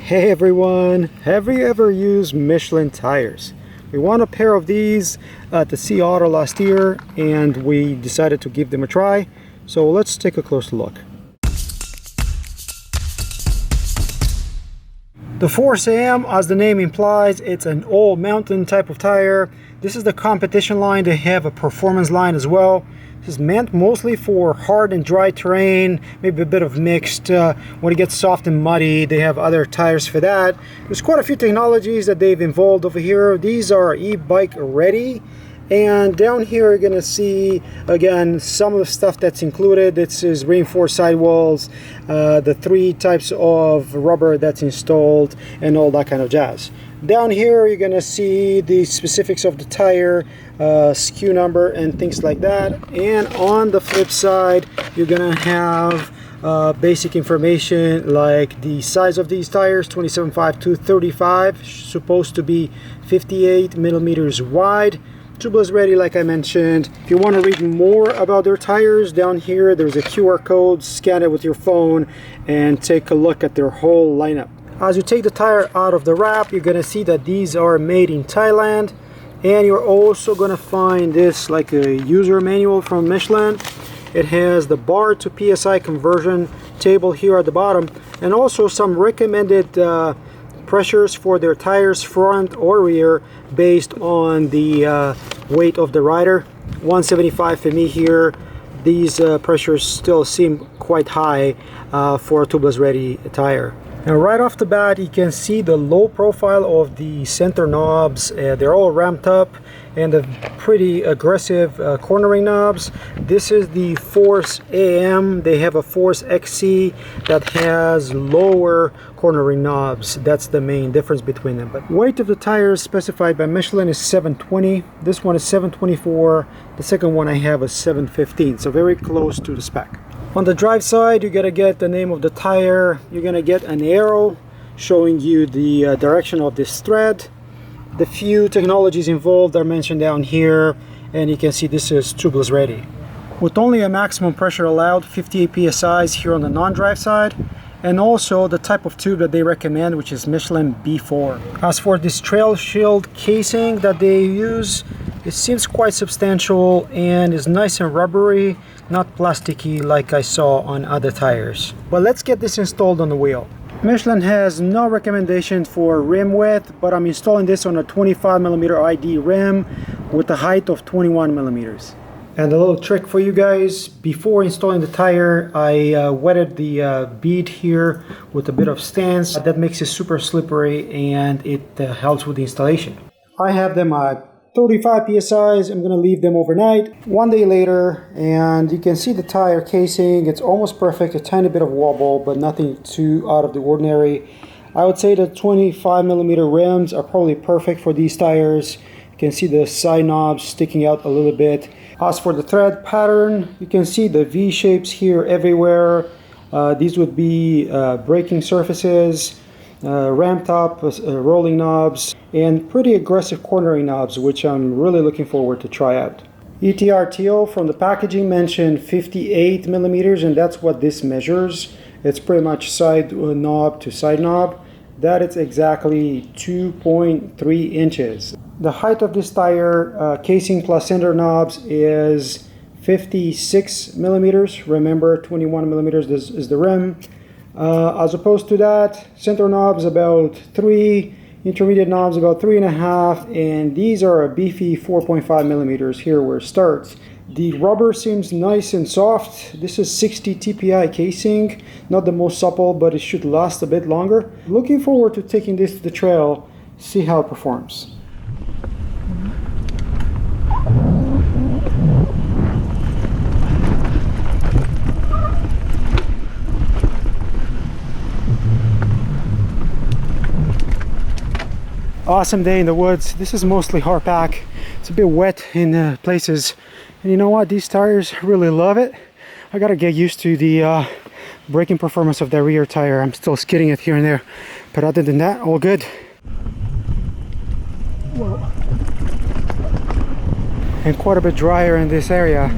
Hey everyone, have you ever used Michelin tires? We won a pair of these at the Sea Auto last year and we decided to give them a try. So let's take a closer look. The ForceAM, as the name implies, it's an all-mountain type of tire. This is the competition line. They have a performance line as well. This is meant mostly for hard and dry terrain, maybe a bit of mixed. When it gets soft and muddy, they have other tires for that. There's quite a few technologies that they've involved over here. These are e-bike ready. And down here you're gonna see again some of the stuff that's included. This is reinforced sidewalls, the 3 types of rubber that's installed, and all that kind of jazz. Down here you're gonna see the specifics of the tire, SKU number and things like that. And on the flip side you're gonna have basic information like the size of these tires, 27.5 to 35, supposed to be 58 millimeters wide. Tubeless ready, like I mentioned. If you want to read more about their tires, down here there's a QR code. Scan it with your phone and take a look at their whole lineup. As you take the tire out of the wrap, you're going to see that these are made in Thailand, and you're also going to find this like a user manual from Michelin. It has the bar to PSI conversion table here at the bottom, and also some recommended pressures for their tires, front or rear, based on the weight of the rider. 175 for me here. These pressures still seem quite high for a tubeless ready tire. Now right off the bat you can see the low profile of the center knobs. They're all ramped up and the pretty aggressive cornering knobs. This is the ForceAM. They have a ForceXC that has lower cornering knobs. That's the main difference between them. But weight of the tires specified by Michelin is 720. This one is 724. The second one I have is 715, so very close to the spec. On the drive side, you're gonna get the name of the tire. You're gonna get an arrow showing you the direction of this thread. The few technologies involved are mentioned down here, and you can see this is tubeless ready. With only a maximum pressure allowed, 58 psi's here on the non-drive side, and also the type of tube that they recommend, which is Michelin B4. As for this trail shield casing that they use, it seems quite substantial and is nice and rubbery, not plasticky like I saw on other tires. But let's get this installed on the wheel. Michelin has no recommendation for rim width, but I'm installing this on a 25mm ID rim with a height of 21mm. And a little trick for you guys, before installing the tire, I wetted the bead here with a bit of stance. That makes it super slippery and it helps with the installation. I have them at 35 psi's. I'm gonna leave them overnight. One day later, and you can see the tire casing. It's almost perfect, a tiny bit of wobble, but nothing too out of the ordinary. I would say the 25mm rims are probably perfect for these tires. You can see the side knobs sticking out a little bit. As for the thread pattern, you can see the V shapes here everywhere. These would be braking surfaces, ramped up rolling knobs, and pretty aggressive cornering knobs, which I'm really looking forward to try out. ETRTO from the packaging mentioned 58mm, and that's what this measures. It's pretty much side knob to side knob. That is exactly 2.3 inches. The height of this tire, casing plus center knobs, is 56mm. Remember, 21mm is the rim. As opposed to that, center knobs about 3, intermediate knobs about 3.5, and these are a beefy 4.5mm here where it starts. The rubber seems nice and soft. This is 60 TPI casing, not the most supple, but it should last a bit longer. Looking forward to taking this to the trail, see how it performs. Awesome day in the woods. This is mostly hard pack. It's a bit wet in places, and you know what, these tires really love it. I gotta get used to the braking performance of the rear tire. I'm still skidding it here and there, but other than that, all good. Whoa. And quite a bit drier in this area.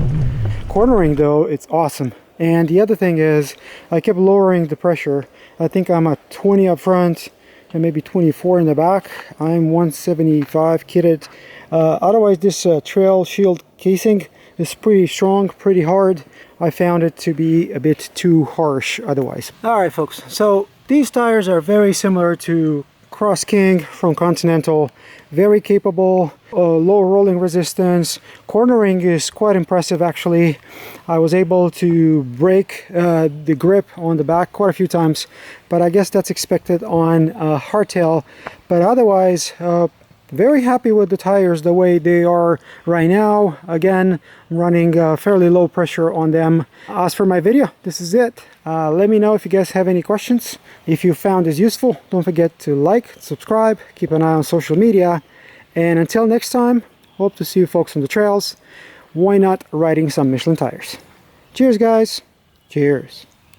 Cornering though, it's awesome. And the other thing is, I kept lowering the pressure. I think I'm at 20 up front, and maybe 24 in the back. I'm 175 kitted. Otherwise, this trail shield casing is pretty strong, pretty hard. I found it to be a bit too harsh otherwise. Alright folks, so these tires are very similar to Cross King from Continental. Very capable, low rolling resistance. Cornering is quite impressive actually. I was able to break the grip on the back quite a few times, but I guess that's expected on hardtail. But otherwise, very happy with the tires the way they are right now. Again, I'm running fairly low pressure on them. As for my video, this is it. Let me know if you guys have any questions. If you found this useful, don't forget to like, subscribe, keep an eye on social media. And until next time, hope to see you folks on the trails. Why not riding some Michelin tires? Cheers guys. Cheers.